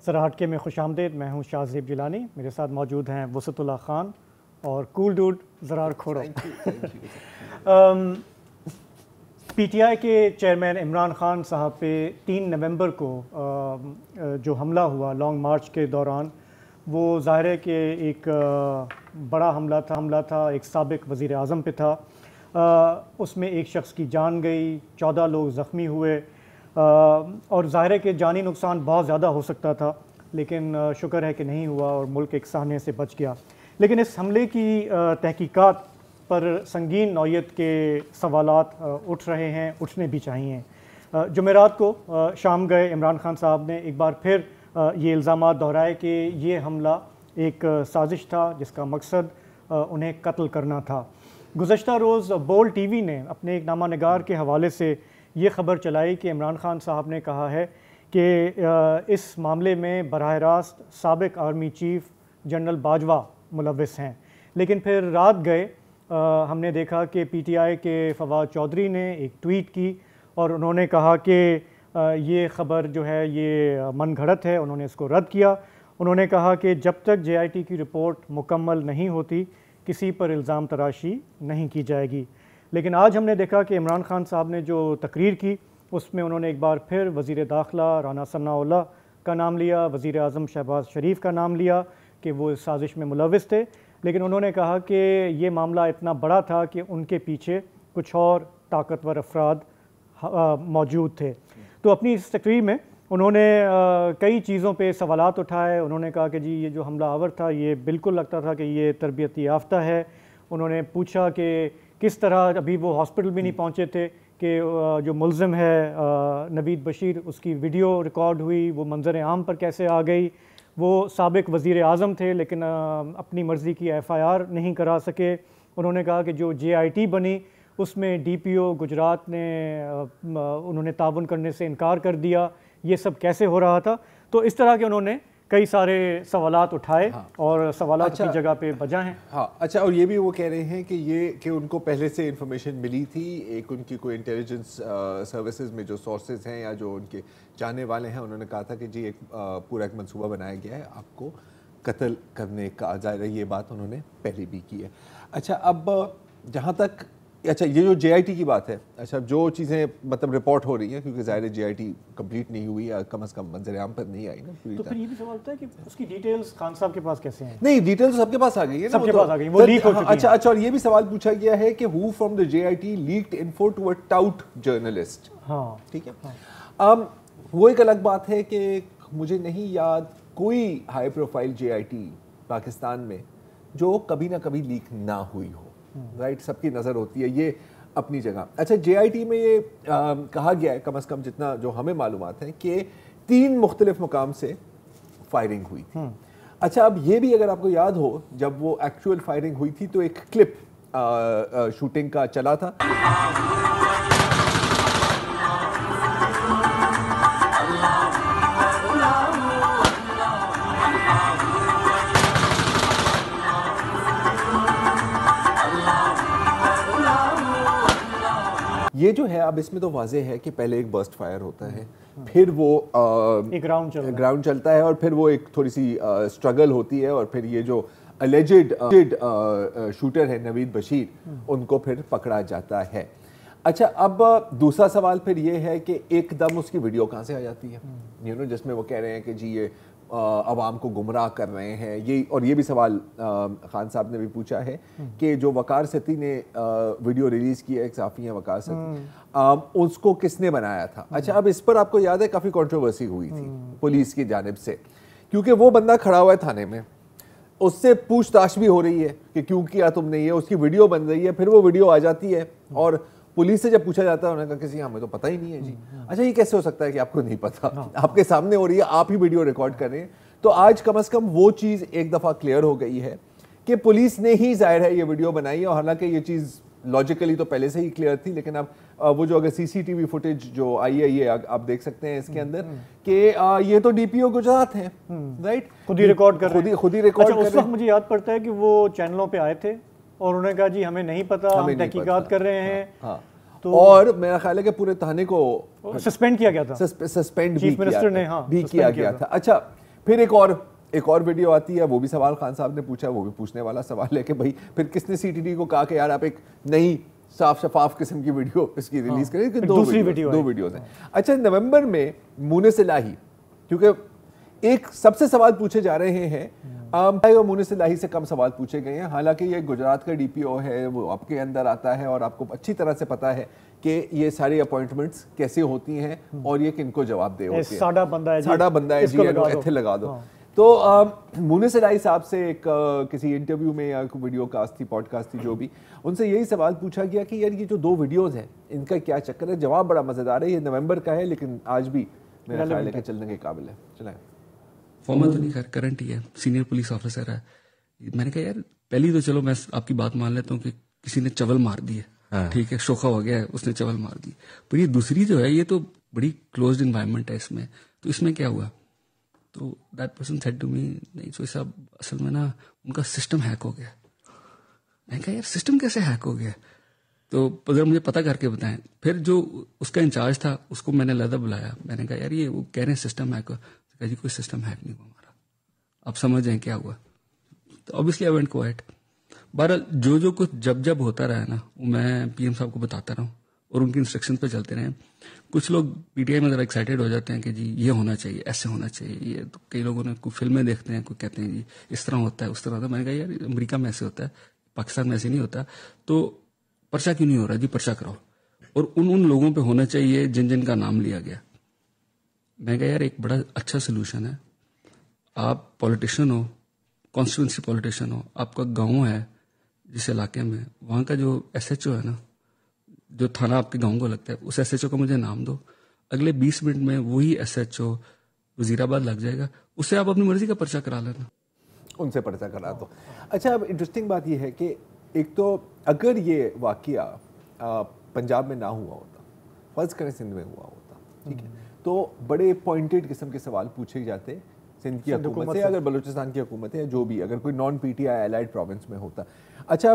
ذرا ہٹکے میں خوش آمدید. میں ہوں شاہ زیب جیلانی. میرے ساتھ موجود ہیں وسعت اللہ خان اور کول ڈوڈ زرار کھوڑو. پی ٹی آئی کے چیئرمین عمران خان صاحب پہ 3 نومبر کو جو حملہ ہوا لانگ مارچ کے دوران، وہ ظاہر ہے کہ ایک بڑا حملہ تھا، ایک سابق وزیر اعظم پہ تھا. اس میں ایک شخص کی جان گئی، 14 لوگ زخمی ہوئے، اور ظاہر ہے کہ جانی نقصان بہت زیادہ ہو سکتا تھا، لیکن شکر ہے کہ نہیں ہوا اور ملک ایک سانحے سے بچ گیا. لیکن اس حملے کی تحقیقات پر سنگین نوعیت کے سوالات اٹھ رہے ہیں، اٹھنے بھی چاہیے. جمعرات کو شام گئے عمران خان صاحب نے ایک بار پھر یہ الزامات دہرائے کہ یہ حملہ ایک سازش تھا جس کا مقصد انہیں قتل کرنا تھا. گزشتہ روز بول ٹی وی نے اپنے ایک نامہ نگار کے حوالے سے یہ خبر چلائی کہ عمران خان صاحب نے کہا ہے کہ اس معاملے میں براہ راست سابق آرمی چیف جنرل باجوہ ملوث ہیں. لیکن پھر رات گئے ہم نے دیکھا کہ پی ٹی آئی کے فواد چودھری نے ایک ٹویٹ کی اور انہوں نے کہا کہ یہ خبر جو ہے یہ من گھڑت ہے. انہوں نے اس کو رد کیا. انہوں نے کہا کہ جب تک جے آئی ٹی کی رپورٹ مکمل نہیں ہوتی کسی پر الزام تراشی نہیں کی جائے گی. لیکن آج ہم نے دیکھا کہ عمران خان صاحب نے جو تقریر کی اس میں انہوں نے ایک بار پھر وزیر داخلہ رانا ثناءاللہ کا نام لیا، وزیر اعظم شہباز شریف کا نام لیا کہ وہ اس سازش میں ملوث تھے. لیکن انہوں نے کہا کہ یہ معاملہ اتنا بڑا تھا کہ ان کے پیچھے کچھ اور طاقتور افراد موجود تھے. تو اپنی اس تقریر میں انہوں نے کئی چیزوں پہ سوالات اٹھائے. انہوں نے کہا کہ جی یہ جو حملہ آور تھا یہ بالکل لگتا تھا کہ یہ تربیتی یافتہ ہے. انہوں نے پوچھا کہ کس طرح ابھی وہ ہاسپٹل بھی نہیں پہنچے تھے کہ جو ملزم ہے نوید بشیر، اس کی ویڈیو ریکارڈ ہوئی، وہ منظر عام پر کیسے آ گئی. وہ سابق وزیر اعظم تھے لیکن اپنی مرضی کی ایف آئی آر نہیں کرا سکے. انہوں نے کہا کہ جو جے آئی ٹی بنی اس میں ڈی پی او گجرات نے انہوں نے تعاون کرنے سے انکار کر دیا. یہ سب کیسے ہو رہا تھا؟ تو اس طرح کے انہوں نے کئی سارے سوالات اٹھائے اور سوالات کی جگہ پہ بجا ہیں. ہاں اچھا، اور یہ بھی وہ کہہ رہے ہیں کہ ان کو پہلے سے انفارمیشن ملی تھی، ایک ان کی کوئی انٹیلیجنس سروسز میں جو سورسز ہیں یا جو ان کے جاننے والے ہیں، انہوں نے کہا تھا کہ جی ایک پورا ایک منصوبہ بنایا گیا ہے آپ کو قتل کرنے کا. ظاہر ہے یہ بات انہوں نے پہلے بھی کی ہے. اچھا اب جہاں تک اچھا یہ جو جے آئی ٹی کی بات ہے، اچھا جو چیزیں مطلب رپورٹ ہو رہی ہیں کیونکہ ظاہر ہے جے آئی ٹی کمپلیٹ نہیں ہوئی یا کم از کم منظر عام پر نہیں آئی نا پوری تو پھر یہ بھی سوال ہوتا ہے کہ اس کی ڈیٹیلز خان صاحب کے پاس کیسے ہیں؟ نہیں ڈیٹیلز سب کے پاس آ گئی ہے، سب کے پاس آ گئی، وہ لیک ہو چکی ہیں. اچھا اور یہ بھی سوال پوچھا گیا ہے کہ who from the J I T leaked info to a tout journalist. ہاں ٹھیک ہے. وہ ایک الگ بات ہے کہ مجھے نہیں یاد کوئی high profile J I T Pakistan میں جو کبھی نہ کبھی لیک نہ ہوئی ہو. رائٹ، سب کی نظر ہوتی ہے یہ اپنی جگہ. اچھا جے آئی ٹی میں یہ کہا گیا ہے کم از کم جتنا جو ہمیں معلومات ہیں کہ 3 مختلف مقام سے فائرنگ ہوئی تھی. اچھا اب یہ بھی اگر آپ کو یاد ہو جب وہ ایکچوئل فائرنگ ہوئی تھی تو ایک کلپ شوٹنگ کا چلا تھا. یہ جو ہے اب اس میں تو واضح ہے کہ پہلے ایک برسٹ فائر ہوتا ہے، پھر وہ ایک گراؤنڈ چلتا ہے اور پھر وہ ایک تھوڑی سی اسٹرگل ہوتی ہے اور پھر یہ جو الیجڈ شوٹر ہے نوید بشیر ان کو پھر پکڑا جاتا ہے. اچھا اب دوسرا سوال پھر یہ ہے کہ ایک دم اس کی ویڈیو کہاں سے آ جاتی ہے جس میں وہ کہہ رہے ہیں کہ جی یہ عوام کو گمراہ کر رہے ہیں. یہ بھی سوال خان صاحب نے بھی پوچھا ہے کہ جو وقار ستی نے ویڈیو ریلیز کی ہے، ایک صحافی ہیں وقار ستی، اس کو کس نے بنایا تھا. اچھا اب اس پر آپ کو یاد ہے کافی کنٹروورسی ہوئی تھی پولیس کی جانب سے کیونکہ وہ بندہ کھڑا ہوا ہے تھانے میں، اس سے پوچھ تاچھ بھی ہو رہی ہے کہ کیوں کیا تم نے یہ، اس کی ویڈیو بن رہی ہے، پھر وہ ویڈیو آ جاتی ہے اور پولیس سے جب پوچھا جاتا ہے انہوں نے کہا کہ ہمیں تو پتہ ہی نہیں ہے جی. اچھا یہ کیسے ہو سکتا ہے کہ آپ کو نہیں پتہ، آپ کے سامنے ہو رہی ہے، آپ ہی ویڈیو ریکارڈ کر رہے ہیں. تو آج کم از کم وہ چیز ایک دفعہ کلیئر ہو گئی ہے کہ پولیس نے ہی ظاہر ہے یہ ویڈیو بنائی ہے، اور حالانکہ یہ چیز لاجیکلی تو پہلے سے ہی کلیئر تھی، لیکن اب وہ جو اگر سی سی ٹی وی فوٹیج جو آئی ہے یہ آپ دیکھ سکتے ہیں اس کے اندر کہ یہ تو ڈی پی او گجرات ہیں، رائٹ، خود ہی ریکارڈ کر رہے ہیں. خود ہی ریکارڈ کر رہے ہیں. اس وقت مجھے یاد پڑتا ہے کہ وہ چینلوں پہ آئے تھے اور انہوں نے کہا جی ہمیں نہیں پتا، ہم تحقیقات کر رہے ہیں. اور میرا خیال ہے کہ پورے تھانے کو سسپینڈ کیا گیا تھا، سسپینڈ چیف منسٹر نے بھی کیا گیا تھا. اچھا پھر ایک اور ویڈیو آتی ہے, وہ بھی سوال خان صاحب نے پوچھا, وہ بھی پوچھنے والا سوال ہے کہ بھائی پھر کس نے سی ٹی ڈی کو کہا کہ یار آپ ایک نئی صاف شفاف قسم کی ویڈیو اس کی ریلیز کریں, کہ دو ویڈیوز ہیں. اچھا, نومبر میں مونس الہی, کیونکہ ایک سب سے سوال پوچھے جا رہے ہیں, مونس الہی سے کم سوال پوچھے گئے ہیں, حالانکہ یہ گجرات کا ڈی پی او ہے, وہ آپ کے اندر آتا ہے اور آپ کو اچھی طرح سے پتا ہے کہ یہ ساری اپوائنٹمنٹس کیسے ہوتی ہیں اور یہ کن کو جواب دے ہوتی ہے. ساڑھا بندہ ہے جی, ایتھے لگا دو. تو مونس الہی صاحب سے ایک کسی انٹرویو میں یا ویڈیو کاسٹ تھی, پوڈ کاسٹ تھی, جو بھی, ان سے یہی سوال پوچھا گیا کہ یار یہ جو 2 ویڈیوز ہیں ان کا کیا چکر ہے. جواب بڑا مزیدار ہے, یہ نومبر کا ہے لیکن آج بھی میرا خیال ہے کہ چلنے کے قابل ہے. چلائیں. فارمر تو نہیں, خیر کرنٹ ہی ہے, سینئر پولیس آفیسر ہے. میں نے کہا یار پہلی تو چلو میں آپ کی بات مان لیتا ہوں کہ کسی نے چول مار دی ہے, ٹھیک ہے, شوخہ ہو گیا ہے, اس نے چول مار دی, پر یہ دوسری جو ہے یہ تو بڑی کلوزڈ انوائرمنٹ ہے اس میں, تو اس میں کیا ہوا؟ تو that person said to me, نہیں سوئی صاحب اصل میں نا ان کا سسٹم ہیک ہو گیا. میں نے کہا یار سسٹم کیسے ہیک ہو گیا؟ تو اگر مجھے پتہ کر کے بتائیں. پھر جو اس کا انچارج تھا اس کو میں نے علیحدہ بلایا, میں نے کہا یار یہ وہ کہہ رہے ہیں سسٹم ہیک ہوا. کہا جی کوئی سسٹم ہیک نہیں ہوا ہمارا, آپ سمجھ جائیں کیا ہوا. تو اوبیسلی آئی وینٹ کوائٹ. بہرحال جو کچھ جب ہوتا رہا نا وہ میں پی ایم صاحب کو بتاتا رہا ہوں اور ان کی انسٹرکشن پہ چلتے رہے. کچھ لوگ پی ٹی آئی میں ذرا ایکسائٹیڈ ہو جاتے ہیں کہ جی یہ ہونا چاہیے, ایسے ہونا چاہیے, یہ تو کئی لوگوں نے کوئی فلمیں دیکھتے ہیں, کوئی کہتے ہیں جی اس طرح ہوتا ہے اس طرح ہوتا ہے. میں نے کہا یار امریکہ میں ایسے ہوتا ہے, پاکستان میں ایسے نہیں ہوتا, تو پرچہ کیوں نہیں ہو رہا؟ جی پرچہ کراؤ, اور ان لوگوں پہ ہونا چاہیے جن کا نام لیا گیا. میں نے کہا یار ایک بڑا اچھا سلوشن ہے, آپ پولیٹیشین ہو, کانسٹیٹوئنسی پولیٹیشین ہو, آپ کا گاؤں ہے جس علاقے میں, وہاں کا جو ایس ایچ او ہے نا, جو تھانہ آپ کے گاؤں کو لگتا ہے, اس ایس ایچ او کا مجھے نام دو, اگلے 20 منٹ میں وہی ایس ایچ او وزیر آباد لگ جائے گا, اس سے آپ اپنی مرضی کا پرچہ کرا لینا, ان سے پرچہ کرا دو. اچھا, اب انٹرسٹنگ بات یہ ہے کہ ایک تو اگر یہ واقعہ پنجاب میں نہ ہوا ہوتا, فرض کریں سندھ میں ہوا ہوتا, ٹھیک ہے, تو بڑے پوائنٹڈ قسم کے سوال پوچھے جاتے سندھ کی حکومت سے, اگر بلوچستان کی حکومت ہے, جو بھی, اگر کوئی naan P T I allied province میں ہوتا. اچھا,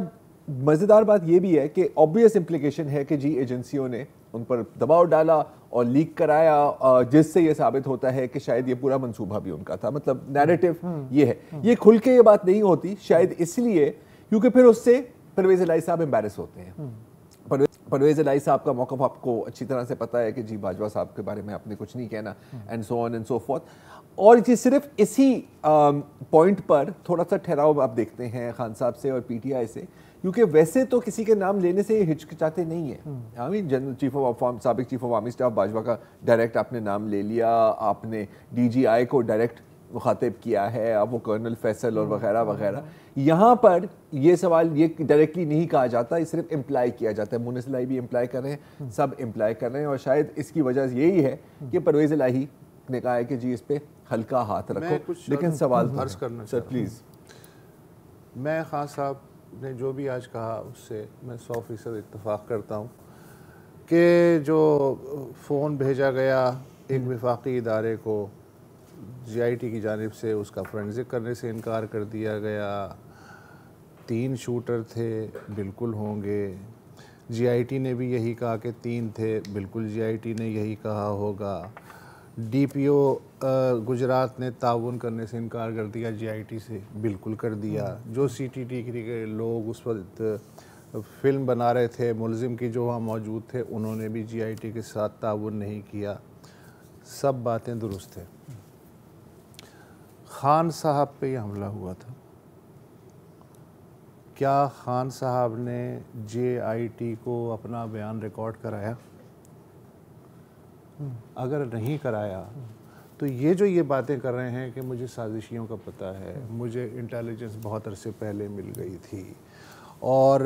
مزیدار بات یہ بھی ہے کہ آبویس امپلیکیشن ہے کہ جی ایجنسیوں نے ان پر دباؤ ڈالا اور لیک کرایا, جس سے یہ ثابت ہوتا ہے کہ شاید یہ پورا منصوبہ بھی ان کا تھا. مطلب نیریٹو یہ ہے, یہ کھل کے یہ بات نہیں ہوتی شاید اس لیے کیونکہ پھر اس سے پرویز الہی صاحب امبیرس ہوتے ہیں. پرویز الہی صاحب کا موقف آپ کو اچھی طرح سے پتا ہے کہ جی باجوہ صاحب کے بارے میں آپ نے کچھ نہیں کہنا, and so on and so forth. اور یہ صرف اسی پوائنٹ پر تھوڑا سا ٹھہراؤ آپ دیکھتے ہیں خان صاحب سے اور پی ٹی آئی سے, کیونکہ ویسے تو کسی کے نام لینے سے ہچکچاتے نہیں ہیں. جنرل چیف آف سابق chief of army staff Bajwa کا ڈائریکٹ آپ نے نام لے لیا, آپ نے ڈی جی آئی کو ڈائریکٹ مخاطب کیا ہے, اب وہ کرنل فیصل اور وغیرہ وغیرہ. یہاں پر یہ سوال یہ ڈائریکٹلی نہیں کہا جاتا, یہ صرف امپلائی کیا جاتا ہے. مونس الہی بھی امپلائی کر رہے ہیں, سب امپلائی کر رہے ہیں, اور شاید اس کی وجہ یہی ہے کہ پرویز الہی نے کہا ہے کہ جی اس پہ ہلکا ہاتھ رکھو. لیکن سوال عرض کرنا سر پلیز. میں خان صاحب نے جو بھی آج کہا اس سے میں 100% اتفاق کرتا ہوں کہ جو فون بھیجا گیا ایک وفاقی ادارے کو جی آئی ٹی کی جانب سے, اس کا فورینزک کرنے سے انکار کر دیا گیا. 3 شوٹر تھے, بالکل ہوں گے. جی آئی ٹی نے بھی یہی کہا کہ 3 تھے, بالکل جی آئی ٹی نے یہی کہا ہوگا. ڈی پی او گجرات نے تعاون کرنے سے انکار کر دیا جی آئی ٹی سے, بالکل کر دیا. جو سی ٹی ٹی کے لوگ اس وقت فلم بنا رہے تھے ملزم کی, جو وہاں موجود تھے, انہوں نے بھی جی آئی ٹی کے ساتھ تعاون نہیں کیا. سب باتیں درست ہیں. خان صاحب پہ یہ حملہ ہوا تھا, کیا خان صاحب نے جے آئی ٹی کو اپنا بیان ریکارڈ کرایا؟ اگر نہیں کرایا تو یہ باتیں کر رہے ہیں کہ مجھے سازشیوں کا پتہ ہے, مجھے انٹیلیجنس بہت عرصے پہلے مل گئی تھی, اور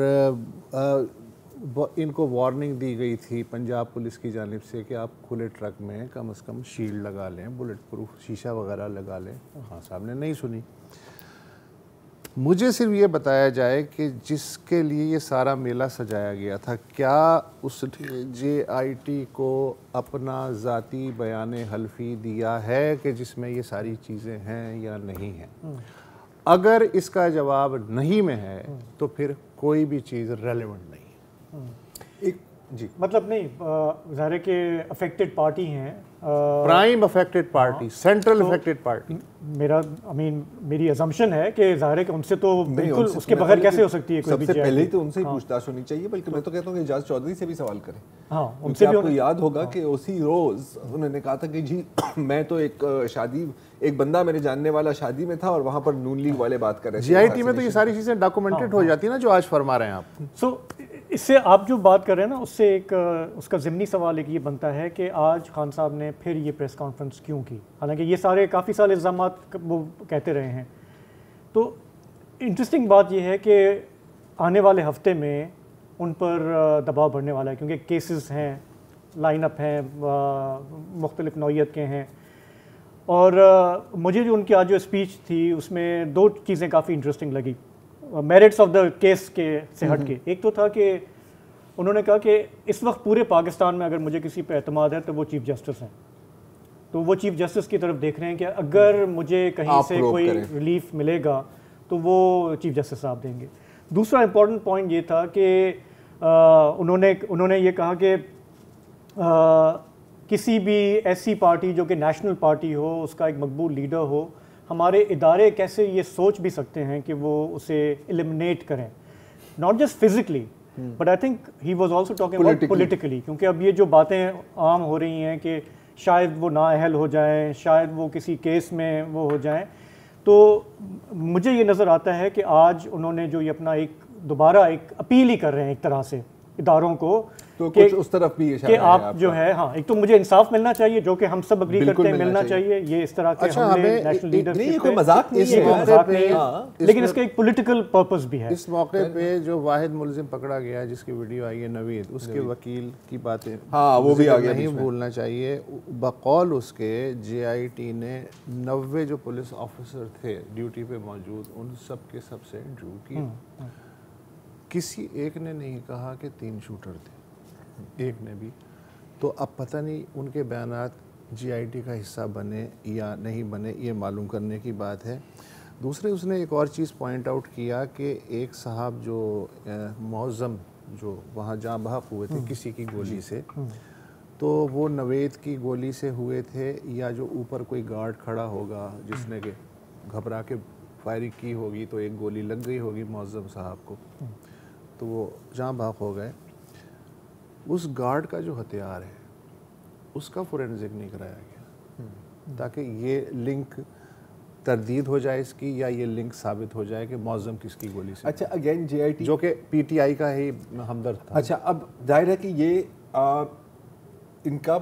ان کو وارننگ دی گئی تھی پنجاب پولیس کی جانب سے کہ آپ کھلے ٹرک میں کم از کم شیلڈ لگا لیں, بلٹ پروف شیشہ وغیرہ لگا لیں. خان صاحب نے نہیں سنی. مجھے صرف یہ بتایا جائے کہ جس کے لیے یہ سارا میلہ سجایا گیا تھا, کیا اس جے آئی ٹی کو اپنا ذاتی بیان حلفی دیا ہے کہ جس میں یہ ساری چیزیں ہیں یا نہیں ہیں؟ اگر اس کا جواب نہیں میں ہے تو پھر کوئی بھی چیز ریلیونٹ نہیں ہے. جی مطلب نہیں ظاہر ہے کہ افیکٹڈ پارٹی ہیں, prime affected party, central affected party. میرا میری ازمپشن ہے کہ ظاہر ہے کہ ان سے تو بالکل اس کے بغیر کیسے ہو سکتی ہے کوئی بھی. سب سے پہلے ہی تو ان سے ہی پوچھ تاچھ ہونی چاہیے, بلکہ میں تو کہتا ہوں کہ اعجاز چودھری سے بھی سوال کریں. ہاں ان سے بھی. آپ کو یاد ہوگا کہ اسی روز انہوں نے کہا تھا کہ جی میں تو ایک بندہ میرے جاننے والا شادی میں تھا اور وہاں پر نون لیگ والے بات کر رہے تھے. GIT میں تو یہ ساری چیزیں ڈاکومنٹڈ ہو جاتی ہیں نا جو آج فرما رہے ہیں آپ. سو اس سے آپ جو بات کر رہے ہیں نا اس سے ایک اس کا ضمنی سوال ایک یہ بنتا ہے کہ آج خان صاحب نے پھر یہ پریس کانفرنس کیوں کی, حالانکہ یہ سارے کافی سارے الزامات وہ کہتے رہے ہیں. تو انٹرسٹنگ بات یہ ہے کہ آنے والے ہفتے میں ان پر دباؤ بڑھنے والا ہے, کیونکہ کیسز ہیں, لائن اپ ہیں, مختلف نوعیت کے ہیں. اور مجھے جو ان کی آج جو اسپیچ تھی اس میں دو چیزیں کافی انٹرسٹنگ لگی میرٹس آف دا کیس کے سے ہٹ کے. ایک تو تھا کہ انہوں نے کہا کہ اس وقت پورے پاکستان میں اگر مجھے کسی پہ اعتماد ہے تو وہ چیف جسٹس ہیں, تو وہ چیف جسٹس کی طرف دیکھ رہے ہیں کہ اگر مجھے کہیں سے کوئی ریلیف ملے گا تو وہ چیف جسٹس صاحب دیں گے. دوسرا امپورٹنٹ پوائنٹ یہ تھا کہ انہوں نے یہ کہا کہ کسی بھی ایسی پارٹی جو کہ نیشنل پارٹی ہو, اس کا ایک مقبول لیڈر ہو, ہمارے ادارے کیسے یہ سوچ بھی سکتے ہیں کہ وہ اسے ایلیمنیٹ کریں, not just physically but I think he was also talking about politically. کیونکہ اب یہ جو باتیں عام ہو رہی ہیں کہ شاید وہ نااہل ہو جائیں, شاید وہ کسی کیس میں وہ ہو جائیں, تو مجھے یہ نظر آتا ہے کہ آج انہوں نے جو یہ اپنا ایک دوبارہ ایک اپیل ہی کر رہے ہیں ایک طرح سے اداروں کو, تو کچھ اس طرف بھی کہ آپ جو ہے ہاں ایک تو مجھے انصاف ملنا چاہیے جو کہ ہم سب اگری کرتے ہیں ملنا چاہیے, یہ اس طرح کے حملے نیشنل لیڈرشپ کوئی مذاق نہیں ہے, لیکن اس کا ایک پولیٹیکل پرپس بھی ہے. اس موقع پہ جو واحد ملزم پکڑا گیا جس کی ویڈیو آئی ہے نوید, اس کے وکیل کی باتیں وہ بھی آگے نہیں بھولنا چاہیے. بقول اس کے GIT نے 90 جو پولیس آفیسر تھے ڈیوٹی پہ موجود ان سب کے سب سے انٹرویو کیا, کسی ایک نے نہیں کہا کہ 3 شوٹر تھے, ایک نے بھی. تو اب پتہ نہیں ان کے بیانات GIT کا حصہ بنے یا نہیں بنے, یہ معلوم کرنے کی بات ہے. دوسرے اس نے ایک اور چیز پوائنٹ آؤٹ کیا کہ ایک صاحب جو معظم جو وہاں جاں بحق ہوئے تھے کسی کی گولی سے, تو وہ نوید کی گولی سے ہوئے تھے یا جو اوپر کوئی گارڈ کھڑا ہوگا جس نے کہ گھبرا کے فائرنگ کی ہوگی تو ایک گولی لگ گئی ہوگی معظم صاحب کو, تو وہ جاں بحق ہو گئے. اس گارڈ کا جو ہتھیار ہے اس کا فورینزک نہیں کرایا گیا تاکہ یہ لنک تردید ہو جائے اس کی, یا یہ لنک ثابت ہو جائے کہ معظم کس کی گولی سے. اچھا اگین GIT جو کہ PTI کا ہی ہمدرد تھا. اچھا اب ظاہر ہے کہ یہ ان کا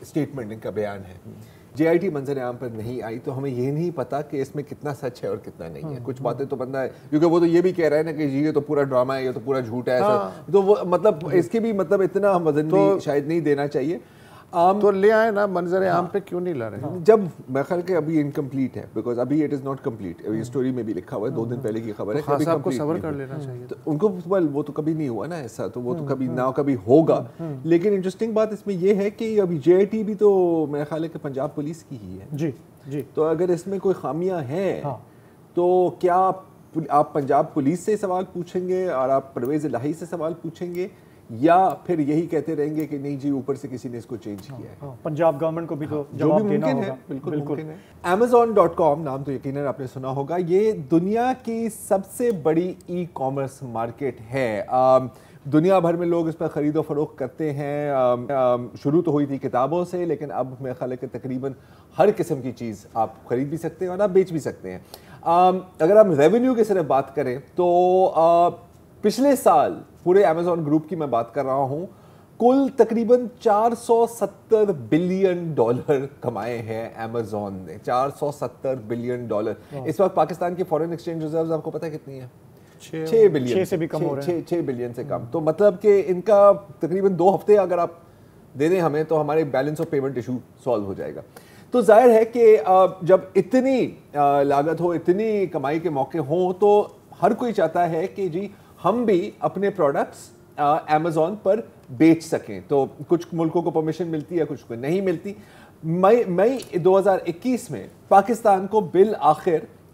اسٹیٹمنٹ, ان کا بیان ہے, GIT منظر عام پر نہیں آئی تو ہمیں یہ نہیں پتا کہ اس میں کتنا سچ ہے اور کتنا نہیں ہے. کچھ باتیں تو بندہ ہے کیونکہ وہ تو یہ بھی کہہ رہا ہے نا کہ جی یہ تو پورا ڈرامہ ہے, یہ تو پورا جھوٹ ہے, تو وہ مطلب اس کی بھی مطلب اتنا ہم وزن بھی شاید نہیں دینا چاہیے. تو لے آئے نا منظر عام پہ کیوں نہیں لا رہے؟ جب میں خیال کہ ابھی انکمپلیٹ ہے بیکاز ابھی اٹ از ناٹ کمپلیٹ, یہ اسٹوری میں بھی لکھا ہوا ہے 2 دن پہلے کی خبر ہے, خان صاحب کو صبر کر لینا چاہیے. ان کو وہ تو کبھی نہیں ہوا نا ایسا, تو وہ تو کبھی نہ کبھی ہوگا. لیکن انٹرسٹنگ بات اس میں یہ ہے کہ ابھی GIT بھی تو میرا خیال ہے کہ پنجاب پولیس کی ہی ہے. جی جی. تو اگر اس میں کوئی خامیاں ہیں تو کیا آپ پنجاب پولیس سے سوال پوچھیں گے اور آپ پرویز الہی سے سوال پوچھیں گے, یا پھر یہی کہتے رہیں گے کہ نہیں جی اوپر سے کسی نے اس کو چینج کیا ہے؟ پنجاب گورنمنٹ کو بھی تو جواب دینا ہوگا. بالکل ممکن ہے. Amazon.com نام تو یقیناً آپ نے سنا ہوگا, یہ دنیا کی سب سے بڑی ای کامرس مارکیٹ ہے. دنیا بھر میں لوگ اس پر خرید و فروخت کرتے ہیں. شروع تو ہوئی تھی کتابوں سے, لیکن اب میرے خیال ہے کہ تقریباً ہر قسم کی چیز آپ خرید بھی سکتے ہیں اور آپ بیچ بھی سکتے ہیں. اگر ہم ریونیو کی صرف بات کریں تو پچھلے سال پورے Amazon گروپ کی میں بات کر رہا ہوں, کل تقریباً $470 بلین کمائے ہیں Amazon نے. $470 بلین. اس وقت پاکستان کی فورن ایکسچینج ریزروز آپ کو پتہ کتنی ہیں؟ 6 بلین سے بھی کم ہو رہے ہیں. 6 بلین سے کم. تو مطلب کہ ان کا تقریباً 2 ہفتے اگر آپ دے دیں ہمیں تو ہمارے balance of payment issue solve ہو جائے گا. تو ظاہر ہے کہ جب اتنی لاگت ہو, اتنی کمائی کے موقع ہوں, تو ہر کوئی چاہتا ہے کہ جی ہم بھی اپنے پروڈکٹس Amazon پر بیچ سکیں. تو کچھ ملکوں کو پرمیشن ملتی ہے, کچھ کو نہیں ملتی. مئی 2021 میں پاکستان کو بالآخر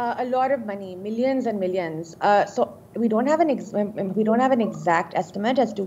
A lot of money, millions and millions. So we don't have an exact estimate as to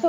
so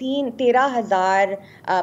13,000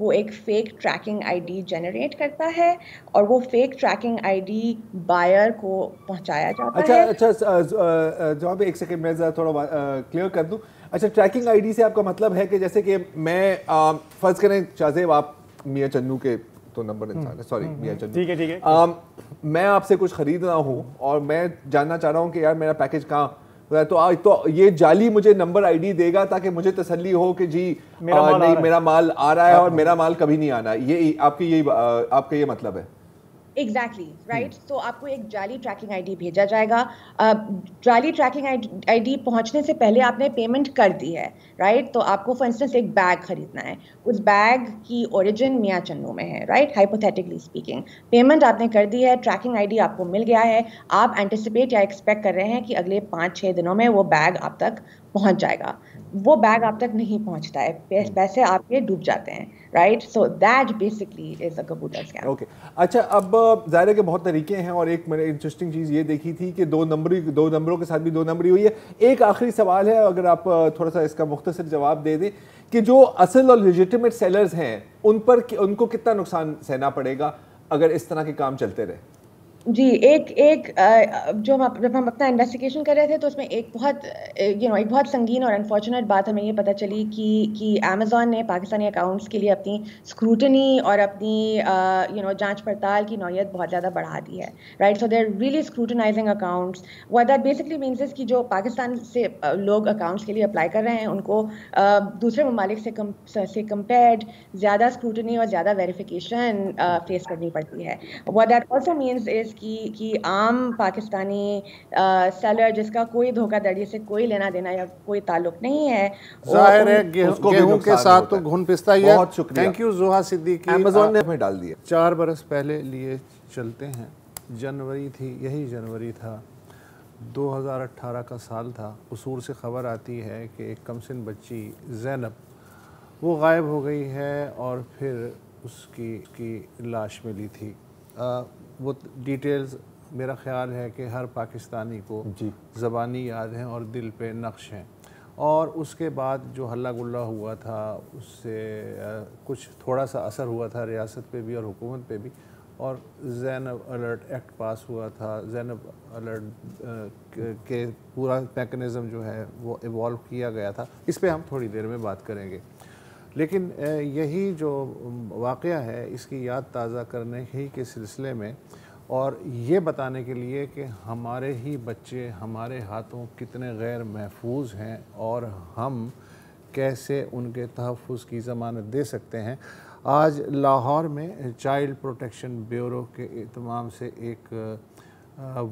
وہ ایک فیک ٹریکنگ آئی ڈی جنریٹ کرتا ہے اور وہ فیک ٹریکنگ آئی ڈی بائر کو پہنچایا جاتا ہے. اچھا جواب ایک سیکنڈ میں ذرا تھوڑا کلیئر کر دوں. اچھا ٹریکنگ آئی ڈی سے آپ کا مطلب ہے کہ جیسے کہ میں فرض کریں شاہزیب آپ میاں چنو کے تو نمبر انسان ہے, سوری میاں چنو, ٹھیک ہے میں آپ سے کچھ خریدنا ہوں اور میں جاننا چاہ رہا ہوں کہ یار میرا پیکج کہاں, تو یہ جعلی مجھے نمبر آئی ڈی دے گا تاکہ مجھے تسلی ہو کہ جی نہیں میرا مال آ رہا ہے اور میرا مال کبھی نہیں آنا. یہ آپ کا یہ مطلب ہے؟ Exactly right. تو آپ کو ایک جعلی ٹریکنگ آئی ڈی بھیجا جائے گا. جعلی ٹریکنگ آئی ڈی پہنچنے سے پہلے آپ نے پیمنٹ کر دی ہے, رائٹ. تو آپ کو فار انسٹنس ایک بیگ خریدنا ہے, اس بیگ کی اوریجن میاں چنو میں ہے, رائٹ, ہائپوتھیٹکلی اسپیکنگ. پیمنٹ آپ نے کر دی ہے, ٹریکنگ آئی ڈی آپ کو مل گیا ہے, آپ اینٹیسپیٹ یا ایکسپیکٹ کر رہے ہیں کہ اگلے 5-6 دنوں میں وہ بیگ آپ تک پہنچ جائے گا. وہ بیگ آپ تک نہیں پہنچتا ہے, پیسے آپ کے ڈوب جاتے ہیں, right. So that basically is a کبوتر اسکیم. اوکے. اچھا اب ظاہر ہے کہ بہت طریقے ہیں اور ایک میں نے انٹرسٹنگ چیز یہ دیکھی تھی کہ 2 نمبروں کے ساتھ بھی 2 نمبری ہوئی ہے. ایک آخری سوال ہے, اگر آپ تھوڑا سا اس کا مختصر جواب دے دیں کہ جو اصل اور لیجیٹیمیٹ سیلرز ہیں ان کو کتنا نقصان سہنا پڑے گا اگر اس طرح کے کام چلتے رہے؟ جی, ایک جب ہم اپنا انویسٹیگیشن کر رہے تھے تو اس میں ایک بہت سنگین اور انفارچونیٹ بات ہمیں یہ پتہ چلی کہ امیزون نے پاکستانی اکاؤنٹس کے لیے اپنی اسکروٹنی اور اپنی جانچ پڑتال کی نوعیت بہت زیادہ بڑھا دی ہے, right. So they are really scrutinising accounts. What that basically means is کہ جو پاکستان سے لوگ اکاؤنٹس کے لیے اپلائی کر رہے ہیں ان کو دوسرے ممالک سے کمپیئرڈ زیادہ اسکروٹنی اور زیادہ ویریفیکیشن فیس کرنی پڑتی ہے. What that also means is کہ عام پاکستانی سیلر جس کا کوئی دھوکہ دھڑی سے کوئی لینا دینا یا کوئی تعلق نہیں ہے, ظاہر ہے گیہوں کے ساتھ تو گھن پستا ہی ہے. بہت شکریہ. Thank you Zoha Siddiqui. Amazon نے ہمیں ڈال دیا. 4 برس پہلے لیے چلتے ہیں, جنوری تھی, یہی جنوری تھا, 2018 کا سال تھا. قصور سے خبر آتی ہے کہ ایک کمسن بچی زینب وہ غائب ہو گئی ہے اور پھر اس کی لاش ملی تھی. وہ ڈیٹیلز میرا خیال ہے کہ ہر پاکستانی کو زبانی یاد ہیں اور دل پہ نقش ہیں. اور اس کے بعد جو ہلا گلا ہوا تھا اس سے کچھ تھوڑا سا اثر ہوا تھا ریاست پہ بھی اور حکومت پہ بھی, اور زینب الرٹ ایکٹ پاس ہوا تھا. زینب الرٹ کے پورا میکنزم جو ہے وہ ایوالو کیا گیا تھا. اس پہ ہم تھوڑی دیر میں بات کریں گے. لیکن یہی جو واقعہ ہے اس کی یاد تازہ کرنے ہی کے سلسلے میں اور یہ بتانے کے لیے کہ ہمارے ہی بچے ہمارے ہاتھوں کتنے غیر محفوظ ہیں اور ہم کیسے ان کے تحفظ کی ضمانت دے سکتے ہیں, آج لاہور میں چائلڈ پروٹیکشن بیورو کے اہتمام سے ایک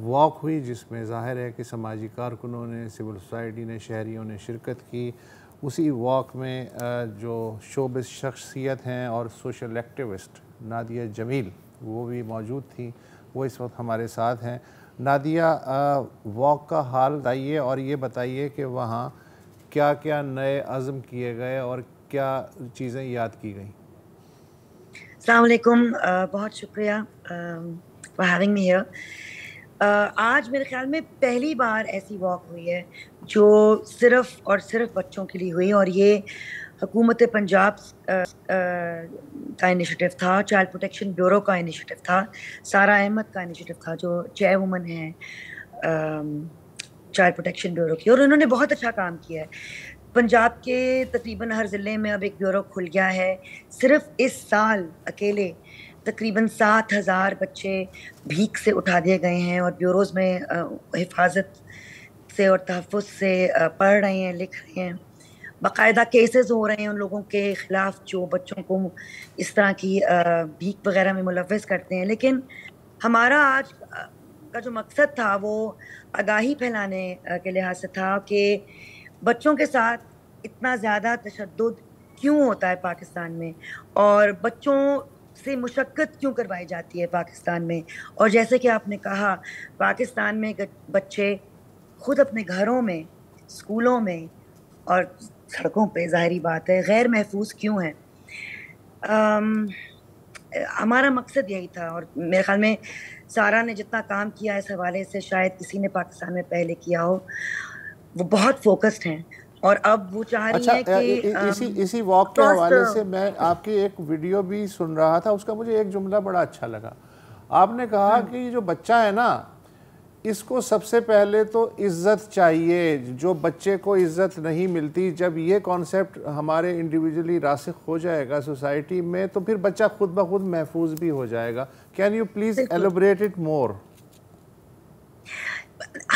واک ہوئی جس میں ظاہر ہے کہ سماجی کارکنوں نے, سول سوسائٹی نے, شہریوں نے شرکت کی. اسی واک میں جو شوبز شخصیت ہیں اور سوشل ایکٹیوسٹ نادیہ جمیل وہ بھی موجود تھیں, وہ اس وقت ہمارے ساتھ ہیں. نادیہ, واک کا حال بتائیے اور یہ بتائیے کہ وہاں کیا کیا نئے عزم کیے گئے اور کیا چیزیں یاد کی گئیں. السلام علیکم, بہت شکریہ فار ہیونگ می ہیئر. آج میرے خیال میں پہلی بار ایسی واک ہوئی ہے جو صرف اور صرف بچوں کے لیے ہوئی, اور یہ حکومت پنجاب کا انیشیٹو تھا, چائلڈ پروٹیکشن بیورو کا انیشیٹو تھا, سارہ احمد کا انیشیٹو تھا جو چیئر وومن ہیں چائلڈ پروٹیکشن بیورو کی, اور انہوں نے بہت اچھا کام کیا ہے. پنجاب کے تقریباً ہر ضلع میں اب ایک بیورو کھل گیا ہے. صرف اس سال اکیلے تقریباً 7,000 بچے بھیک سے اٹھا دیے گئے ہیں اور بیوروز میں حفاظت سے اور تحفظ سے پڑھ رہے ہیں, لکھ رہے ہیں. باقاعدہ کیسز ہو رہے ہیں ان لوگوں کے خلاف جو بچوں کو اس طرح کی بھیک وغیرہ میں ملوث کرتے ہیں. لیکن ہمارا آج کا جو مقصد تھا وہ آگاہی پھیلانے کے لحاظ سے تھا کہ بچوں کے ساتھ اتنا زیادہ تشدد کیوں ہوتا ہے پاکستان میں, اور بچوں سے مشقت کیوں کروائی جاتی ہے پاکستان میں. اور جیسے کہ آپ نے کہا, پاکستان میں بچے خود اپنے گھروں میں, اسکولوں میں اور سڑکوں پہ ظاہری بات ہے غیر محفوظ کیوں ہیں. ہمارا مقصد یہی تھا, اور میرے خیال میں سارہ نے جتنا کام کیا اس حوالے سے شاید کسی نے پاکستان میں پہلے کیا ہو. وہ بہت فوکسڈ ہیں, اور اب وہ چاہ رہی ہیں کہ اسی واک کے حوالے سے میں آپ کی ایک ویڈیو بھی سن رہا تھا, اس کا مجھے ایک جملہ بڑا اچھا لگا. آپ نے کہا کہ یہ جو بچہ ہے نا, اس کو سب سے پہلے تو عزت چاہیے. جو بچے کو عزت نہیں ملتی, جب یہ کانسیپٹ ہمارے انڈیویجولی راسخ ہو جائے گا سوسائٹی میں, تو پھر بچہ خود بخود محفوظ بھی ہو جائے گا. Can you please elaborate it more?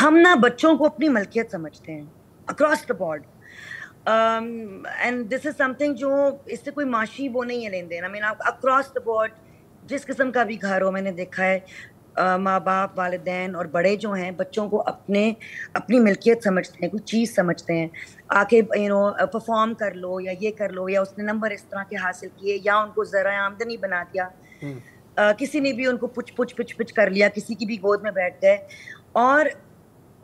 ہم نا بچوں کو اپنی ملکیت سمجھتے ہیں across the board, and this is something جو اس سے کوئی معاشی وہ نہیں ہے لین دین. آئی مین اکراس دا بورڈ جس قسم کا بھی گھر ہو, میں نے دیکھا ہے ماں باپ والدین اور بڑے جو ہیں بچوں کو اپنی ملکیت سمجھتے ہیں, کوئی چیز سمجھتے ہیں. آ کے پرفارم کر لو یا یہ کر لو, یا اس نے نمبر اس طرح کے حاصل کیے, یا ان کو ذرائع آمدنی بنا دیا, کسی نے بھی ان کو پچ کر لیا, کسی کی بھی گود میں بیٹھ گئے, اور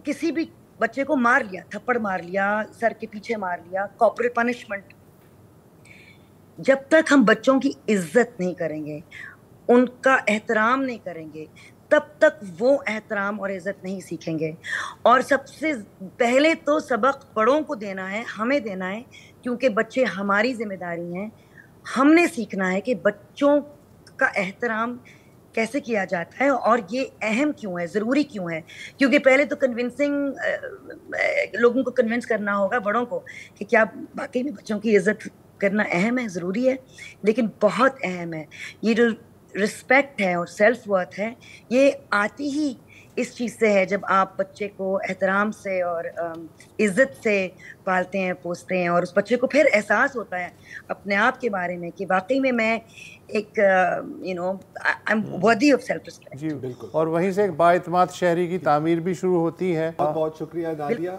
کسی بھی بچے کو مار لیا, تھپڑ مار لیا, سر کے پیچھے مار لیا, کارپوریٹ پنشمنٹ. جب تک ہم بچوں کی عزت نہیں کریں گے, ان کا احترام نہیں کریں گے, تب تک وہ احترام اور عزت نہیں سیکھیں گے. اور سب سے پہلے تو سبق بڑوں کو دینا ہے, ہمیں دینا ہے, کیونکہ بچے ہماری ذمہ داری ہیں. ہم نے سیکھنا ہے کہ بچوں کا احترام کیسے کیا جاتا ہے, اور یہ اہم کیوں ہے, ضروری کیوں ہے. کیونکہ پہلے تو لوگوں کو کنونس کرنا ہوگا, بڑوں کو, کہ کیا واقعی میں بچوں کی عزت کرنا اہم ہے, ضروری ہے, لیکن بہت اہم ہے. یہ جو رسپیکٹ ہے اور سیلف ورتھ ہے, یہ آتی ہی اس چیز سے ہے جب آپ بچے کو احترام سے اور عزت سے پالتے ہیں, پوستے ہیں, اور اس بچے کو پھر احساس ہوتا ہے اپنے آپ کے بارے میں کہ واقعی میں ایک worthy of self respect. جی بالکل, اور وہیں سے ایک بااعتماد شہری کی تعمیر بھی شروع ہوتی ہے. بہت بہت شکریہ نادیہ.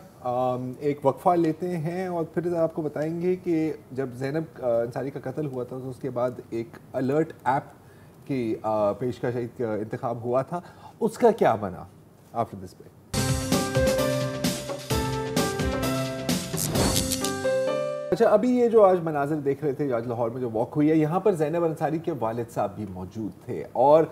ایک وقفہ لیتے ہیں اور پھر آپ کو بتائیں گے کہ جب زینب انصاری کا قتل ہوا تھا تو اس کے بعد ایک الرٹ ایپ کی پیشکش انتخاب ہوا تھا, اس کا کیا بنا آفٹر دس بریک. اچھا, ابھی یہ جو آج مناظر دیکھ رہے تھے, آج لاہور میں جو واک ہوئی ہے, یہاں پر زینب انصاری کے والد صاحب بھی موجود تھے, اور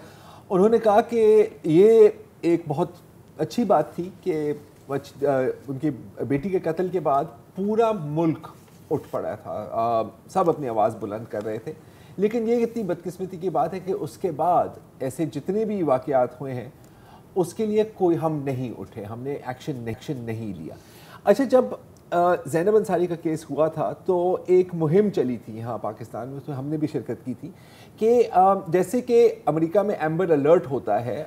انہوں نے کہا کہ یہ ایک بہت اچھی بات تھی کہ ان کی بیٹی کے قتل کے بعد پورا ملک اٹھ پڑا تھا, سب اپنی آواز بلند کر رہے تھے. لیکن یہ اتنی بدقسمتی کی بات ہے کہ اس کے بعد ایسے جتنے بھی واقعات ہوئے ہیں اس کے لیے کوئی ہم نہیں اٹھے, ہم نے ایکشن نہیں لیا. اچھا, جب زینب انصاری کا کیس ہوا تھا تو ایک مہم چلی تھی یہاں پاکستان میں, اس میں ہم نے بھی شرکت کی تھی, کہ جیسے کہ امریکہ میں ایمبر الرٹ ہوتا ہے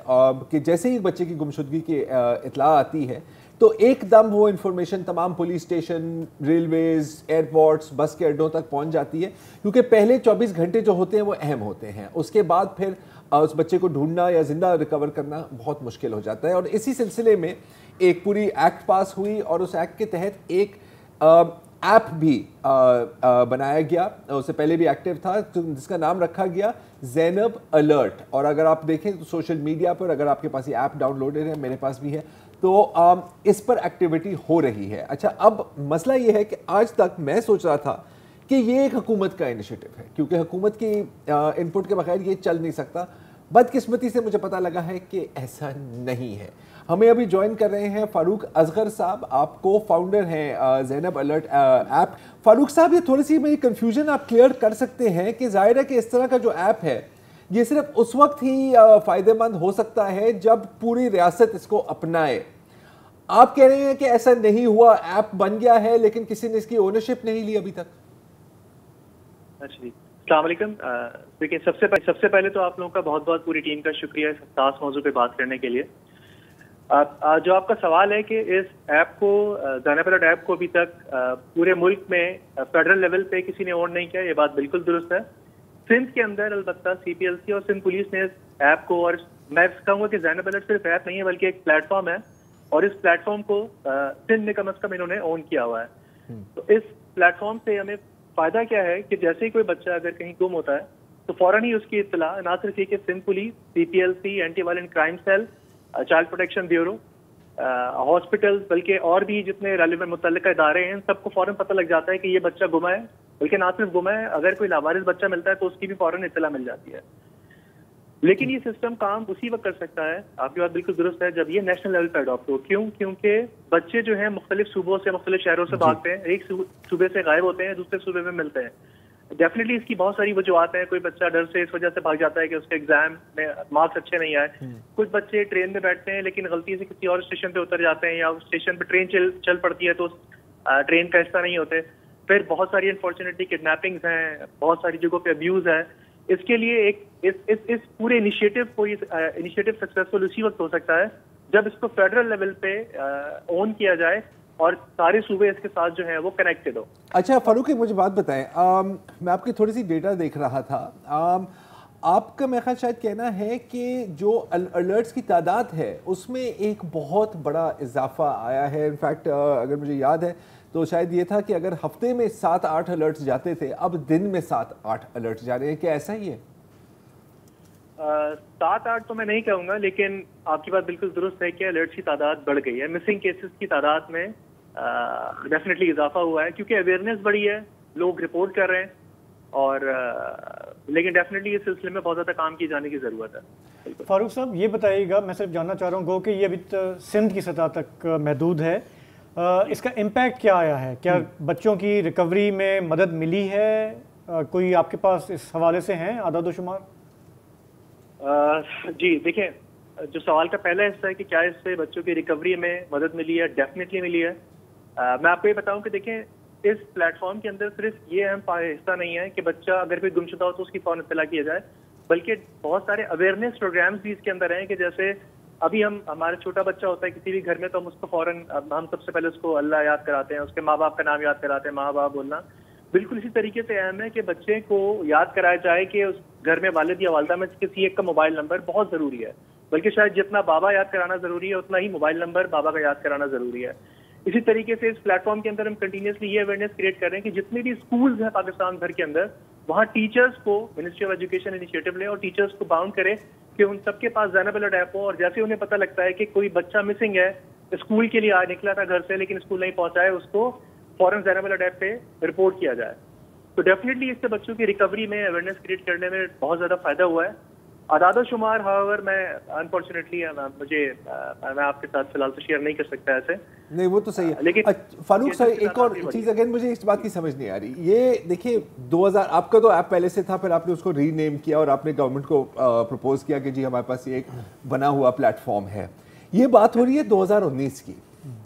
کہ جیسے ہی بچے کی گمشدگی کی اطلاع آتی ہے تو ایک دم وہ انفارمیشن تمام پولیس اسٹیشن, ریلویز, ایئرپورٹس, بس کے اڈوں تک پہنچ جاتی ہے, کیونکہ پہلے 24 گھنٹے جو ہوتے ہیں وہ اہم ہوتے ہیں. اس کے بعد پھر اس بچے کو ڈھونڈنا یا زندہ ریکور کرنا بہت مشکل ہو جاتا ہے. اور اسی سلسلے میں ایک پوری ایکٹ پاس ہوئی, اور اس ایکٹ کے تحت ایک ایپ بھی بنایا گیا, اس سے پہلے بھی ایکٹیو تھا, جس کا نام رکھا گیا زینب الرٹ. اور اگر آپ دیکھیں تو سوشل میڈیا پر, اگر آپ کے پاس یہ ایپ ڈاؤن لوڈڈ ہے, میرے پاس بھی ہے, تو اس پر ایکٹیویٹی ہو رہی ہے. اچھا, اب مسئلہ یہ ہے کہ آج تک میں سوچ رہا تھا کہ یہ ایک حکومت کا انیشیٹو ہے, کیونکہ حکومت کی ان پٹ کے بغیر یہ چل نہیں سکتا. بدقسمتی سے مجھے پتہ لگا ہے کہ ایسا نہیں ہے. ہمیں ابھی جوائن کر رہے ہیں فاروق اصغر صاحب, آپ کو فاؤنڈر ہیں زینب الرٹ ایپ. فاروق صاحب, یہ تھوڑی سی میری کنفیوژن آپ کلیئر کر سکتے ہیں کہ ظاہر ہے کہ اس طرح کا جو ایپ ہے یہ صرف اس وقت ہی فائدہ مند ہو سکتا ہے جب پوری ریاست اس کو اپنائے. آپ کہہ رہے ہیں کہ ایسا نہیں ہوا, ایپ بن گیا ہے لیکن کسی نے اس کی اونرشپ نہیں لی ابھی تک. اچھا جی, السلام علیکم. دیکھیں, سب سے پہلے تو آپ لوگوں کا بہت بہت پوری ٹیم کا شکریہ اس خاص موضوع پہ بات کرنے کے لیے. جو آپ کا سوال ہے کہ اس ایپ کو, زینب الرٹ ایپ کو ابھی تک پورے ملک میں فیڈرل لیول پہ کسی نے اون نہیں کیا, یہ بات بالکل درست ہے. سندھ کے اندر البتہ CPLC اور سندھ پولیس نے اس ایپ کو, اور میں کہوں گا کہ زینب الرٹ صرف ایپ نہیں ہے بلکہ ایک پلیٹ فارم ہے, اور اس پلیٹ فارم کو سندھ میں کم از کم انہوں نے اون کیا ہوا ہے. تو اس پلیٹ فارم سے ہمیں فائدہ کیا ہے کہ جیسے ہی کوئی بچہ اگر کہیں گم ہوتا ہے تو فوراً ہی اس کی اطلاع نہ صرف یہ کہ Sindh police, CPLC, anti violent crime cell, child protection bureau, hospital, بلکہ اور بھی جتنے ریلیونٹ متعلقہ ادارے ہیں, سب کو فوراً پتہ لگ جاتا ہے کہ یہ بچہ گما ہے. بلکہ نہ صرف گما ہے, اگر کوئی لاوارث بچہ ملتا ہے تو اس کی بھی فوراً اطلاع مل جاتی ہے. لیکن یہ سسٹم کام اسی وقت کر سکتا ہے, آپ کی بات بالکل درست ہے, جب یہ نیشنل لیول پہ اڈاپٹ ہو. کیوں؟ کیونکہ بچے جو ہیں مختلف صوبوں سے, مختلف شہروں سے بھاگتے ہیں, ایک صوبے سے غائب ہوتے ہیں, دوسرے صوبے میں ملتے ہیں. ڈیفینیٹلی اس کی بہت ساری وجوہات ہیں. کوئی بچہ ڈر سے اس وجہ سے بھاگ جاتا ہے کہ اس کے ایگزام میں مارکس اچھے نہیں آئے. کچھ بچے ٹرین میں بیٹھتے ہیں لیکن غلطی سے کسی اور اسٹیشن پہ اتر جاتے ہیں, یا اسٹیشن پہ ٹرین چل پڑتی ہے تو ٹرین کا حصہ نہیں ہوتے. پھر بہت ساری انفارچونیٹلی کڈنیپنگز ہیں, بہت ساری جگہوں پہ ابیوز ہے. اس کے لیے ایک اس پورے انیشیٹو سکسیسفل اسی وقت ہو سکتا ہے جب اس کو فیڈرل لیول پہ اون کیا جائے اور سارے صوبے اس کے ساتھ جو ہیں وہ کنیکٹڈ ہو. اچھا فاروق, مجھے بات بتائیں, میں آپ کی تھوڑی سی ڈیٹا دیکھ رہا تھا. آپ کا میرا خیال شاید کہنا ہے کہ جو الرٹس کی تعداد ہے اس میں ایک بہت بڑا اضافہ آیا ہے. انفیکٹ اگر مجھے یاد ہے تو شاید یہ تھا کہ اگر ہفتے میں 7-8 الرٹس جاتے تھے, اب دن میں 7-8 الرٹس جا رہے ہیں. کیا ایسا ہی ہے؟ 7-8 تو میں نہیں کہوں گا, لیکن آپ کی بات بالکل درست ہے کہ الرٹس کی تعداد بڑھ گئی ہے. مسنگ کیسز کی تعداد میں ڈیفینیٹلی اضافہ ہوا ہے کیونکہ اویئرنیس بڑھی ہے, لوگ رپورٹ کر رہے ہیں, اور لیکن ڈیفینیٹلی اس سلسلے میں بہت زیادہ کام کی جانے کی ضرورت ہے. فاروق صاحب یہ بتائیے گا, میں صرف جاننا چاہ رہا ہوں گو کہ یہ ابھی سندھ کی سطح تک محدود ہے, اس کا امپیکٹ کیا آیا ہے؟ کیا بچوں کی ریکوری میں مدد ملی ہے؟ کوئی آپ کے پاس اس حوالے سے ہیں اعداد و شمار؟ جی دیکھیں, جو سوال کا پہلا حصہ ہے کہ کیا اس سے بچوں کی ریکوری میں مدد ملی ہے, ڈیفینیٹلی ملی ہے. میں آپ کو یہ بتاؤں کہ دیکھیں اس پلیٹ فارم کے اندر صرف یہ اہم حصہ نہیں ہے کہ بچہ اگر کوئی گمشدہ ہو تو اس کی فوراً اطلاع کیا جائے, بلکہ بہت سارے اویئرنیس پروگرامز بھی اس کے اندر ہیں کہ جیسے ابھی ہمارا چھوٹا بچہ ہوتا ہے کسی بھی گھر میں تو ہم اس کو فوراً, ہم سب سے پہلے اس کو اللہ یاد کراتے ہیں, اس کے ماں باپ کا نام یاد کراتے ہیں, ماں باپ بولنا. بالکل اسی طریقے سے اہم ہے کہ بچے کو یاد کرایا جائے کہ اس گھر میں والد یا والدہ میں کسی ایک کا موبائل نمبر بہت ضروری ہے, بلکہ شاید جتنا بابا یاد کرانا ضروری ہے اتنا ہی موبائل نمبر بابا کا یاد کرانا ضروری ہے. اسی طریقے سے اس پلیٹ فارم کے اندر ہم کنٹینیوسلی یہ اویئرنیس کریٹ کر رہے ہیں کہ جتنے بھی اسکولز ہیں پاکستان بھر کے اندر, وہاں ٹیچرز کو منسٹری آف ایجوکیشن انیشیٹو لے اور ٹیچرز کو باؤنڈ کرے کہ ان سب کے پاس زینب الرٹ ایپ ہو, اور جیسے انہیں پتہ لگتا ہے کہ کوئی بچہ مسنگ ہے, اسکول کے لیے نکلا تھا گھر سے لیکن اسکول نہیں پہنچا ہے, اس کو فوراً زینب الرٹ ایپ پہ رپورٹ کیا جائے. تو ڈیفینیٹلی اس سے بچوں کی ریکوری میں اویئرنیس کریٹ کرنے میں بہت زیادہ فائدہ ہوا ہے. اعداد و شمار ہاور میں انفارچونیٹلی میں آپ کے ساتھ فی الحال تو شیئر نہیں کر سکتا ایسے. نہیں وہ تو صحیح ہے, لیکن فاروق صاحب ایک اور چیز اگین مجھے اس بات کی سمجھ نہیں آ رہی. یہ دیکھیں 2000 آپ کا تو ایپ پہلے سے تھا, پھر آپ نے اس کو ری نیم کیا اور آپ نے گورنمنٹ کو پرپوز کیا کہ جی ہمارے پاس یہ ایک بنا ہوا پلیٹ فارم ہے. یہ بات ہو رہی ہے 2019 کی,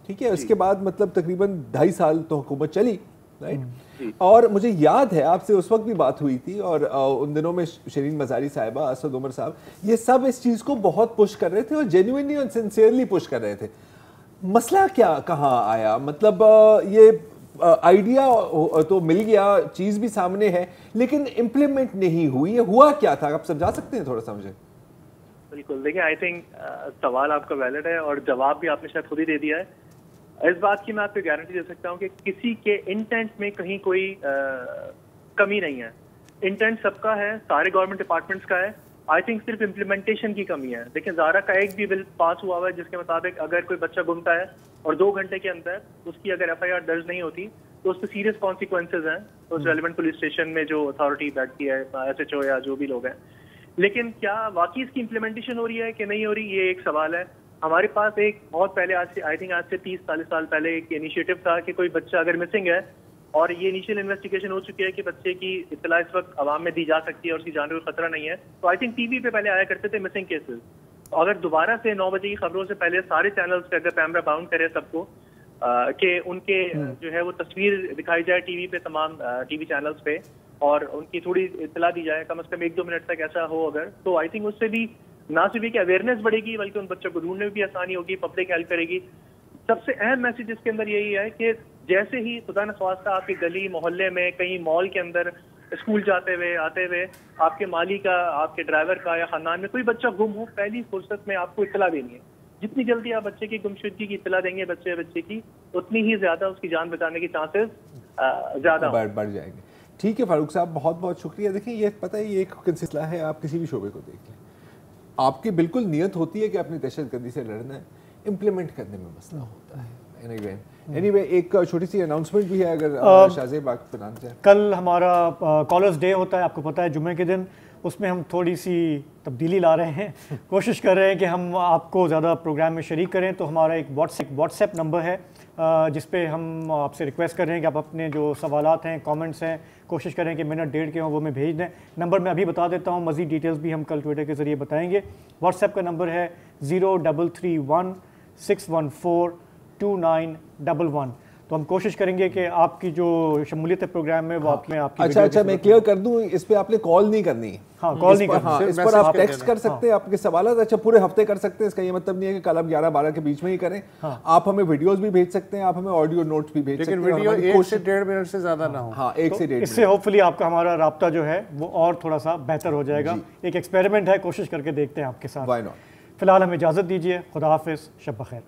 ٹھیک ہے, اس کے بعد مطلب تقریباً 2.5 سال تو حکومت چلی, رائٹ. اور مجھے یاد ہے آپ سے اس وقت بھی بات ہوئی تھی, اور ان دنوں میں شرین مزاری صاحبہ, اسد عمر صاحب, یہ سب اس چیز کو بہت پش کر رہے تھے اور جینوئنلی اور سنسیئرلی پش کر رہے تھے. مسئلہ کیا کہاں آیا؟ مطلب یہ آئیڈیا تو مل گیا, چیز بھی سامنے ہے, لیکن امپلیمنٹ نہیں ہوئی. یہ ہوا کیا تھا, آپ سمجھا سکتے ہیں تھوڑا سا مجھے؟ بالکل, دیکھیں آئی تھنک سوال آپ کا ویلڈ ہے اور جواب بھی آپ نے شاید خود ہی دے دیا ہے. اس بات کی میں آپ کو گارنٹی دے سکتا ہوں کہ کسی کے انٹینٹ میں کہیں کوئی کمی نہیں ہے. انٹینٹ سب کا ہے, سارے گورنمنٹ ڈپارٹمنٹس کا ہے. آئی تھنک صرف امپلیمنٹیشن کی کمی ہے. دیکھیں زارا کا ایک بھی بل پاس ہوا ہوا ہے جس کے مطابق اگر کوئی بچہ گمتا ہے اور 2 گھنٹے کے اندر اس کی اگر FIR درج نہیں ہوتی تو اس سے سیریس کانسیکوینسز ہیں اس ریلیونٹ پولیس اسٹیشن میں جو اتھارٹی بیٹھتی ہے, SHO یا جو بھی لوگ ہیں. لیکن کیا واقعی اس کی امپلیمنٹیشن ہو رہی ہے کہ نہیں ہو رہی, یہ ایک سوال ہے. ہمارے پاس ایک بہت پہلے آج سے 30-40 سال پہلے ایک انیشیٹو تھا کہ کوئی بچہ اگر مسنگ ہے اور یہ انیشیل انویسٹیگیشن ہو چکی ہے کہ بچے کی اطلاع اس وقت عوام میں دی جا سکتی ہے اور اس کی جان کو خطرہ نہیں ہے, تو آئی تھنک TV پہ پہلے آیا کرتے تھے مسنگ کیسز. اگر دوبارہ سے 9 بجے کی خبروں سے پہلے سارے چینلز پہ اگر کیمرہ باؤنڈ کرے سب کو کہ ان کے جو ہے وہ تصویر دکھائی جائے TV پہ, تمام TV چینلز پہ, اور ان کی تھوڑی اطلاع دی جائے کم از کم 1-2 منٹ تک ایسا ہو اگر, تو آئی تھنک اس سے بھی نہ صرف کہ اویئرنیس بڑھے گی بلکہ ان بچوں کو ڈھونڈنے میں بھی آسانی ہوگی, پبلک ہیلپ کرے گی. سب سے اہم میسج اس کے اندر یہی ہے کہ جیسے ہی خدا نخواستہ آپ کی گلی محلے میں کہیں مال کے اندر اسکول جاتے ہوئے آتے ہوئے آپ کے مالی کا, آپ کے ڈرائیور کا یا خاندان میں کوئی بچہ گم ہو, پہلی فرصت میں آپ کو اطلاع دینی ہے. جتنی جلدی آپ بچے کی گمشدگی کی اطلاع دیں گے بچے کی, اتنی ہی زیادہ اس کی جان بچانے کے چانسز زیادہ بڑھ جائیں گے. ٹھیک ہے فاروق صاحب, بہت بہت شکریہ. دیکھیں یہ پتہ ہے یہ ایک سلسلہ ہے, آپ کسی بھی شعبے کو دیکھ لیں, آپ کی بالکل نیت ہوتی ہے کہ اپنی دہشت گردی سے لڑنا ہے, امپلیمنٹ کرنے میں مسئلہ ہوتا ہے. Anyway, ایک چھوٹی سی اناؤنسمنٹ بھی ہے اگر شاہزیب آپ بتانا چاہیں. کل ہمارا کالرز ڈے ہوتا ہے, آپ کو پتہ ہے, جمعے کے دن. اس میں ہم تھوڑی سی تبدیلی لا رہے ہیں. کوشش کر رہے ہیں کہ ہم آپ کو زیادہ پروگرام میں شریک کریں. تو ہمارا ایک واٹس ایپ نمبر ہے جس پہ ہم آپ سے ریکویسٹ کر رہے ہیں کہ آپ اپنے جو سوالات ہیں، کامنٹس ہیں، کوشش کریں کہ منٹ ڈیڑھ کے ہوں وہ میں بھیج دیں. نمبر میں ابھی بتا دیتا ہوں، مزید ڈیٹیلز بھی ہم کل ٹویٹر کے ذریعے بتائیں گے. واٹس ایپ کا نمبر ہے 0331614291. تو ہم کوشش کریں گے کہ آپ کی جو شمولیت ہے پروگرام میں وہ آپ میں آپ کی اچھا میں کلیئر کر دوں، اس پہ آپ نے کال نہیں کرنی. ہاں کال نہیں کرنا، اس پر آپ ٹیکسٹ کر سکتے ہیں آپ کے سوالات. اچھا پورے ہفتے کر سکتے ہیں، اس کا یہ مطلب نہیں ہے کہ کل آپ 11-12 کے بیچ میں ہی کریں. آپ ہمیں ویڈیوز بھی بھیج سکتے ہیں، آپ ہمیں آڈیو نوٹس بھی بھیج سکتے ہیں، لیکن ویڈیو 1 سے 1.5 منٹ سے زیادہ نہ ہو. ہاں 1 سے 1.5 اس سے ہوپ فلی آپ کا ہمارا رابطہ جو ہے وہ اور تھوڑا سا بہتر ہو جائے گا. ایک ایکسپیریمنٹ ہے، کوشش کر کے دیکھتے ہیں آپ کے ساتھ. فی الحال ہمیں اجازت دیجیے. خدا حافظ، شب بخیر.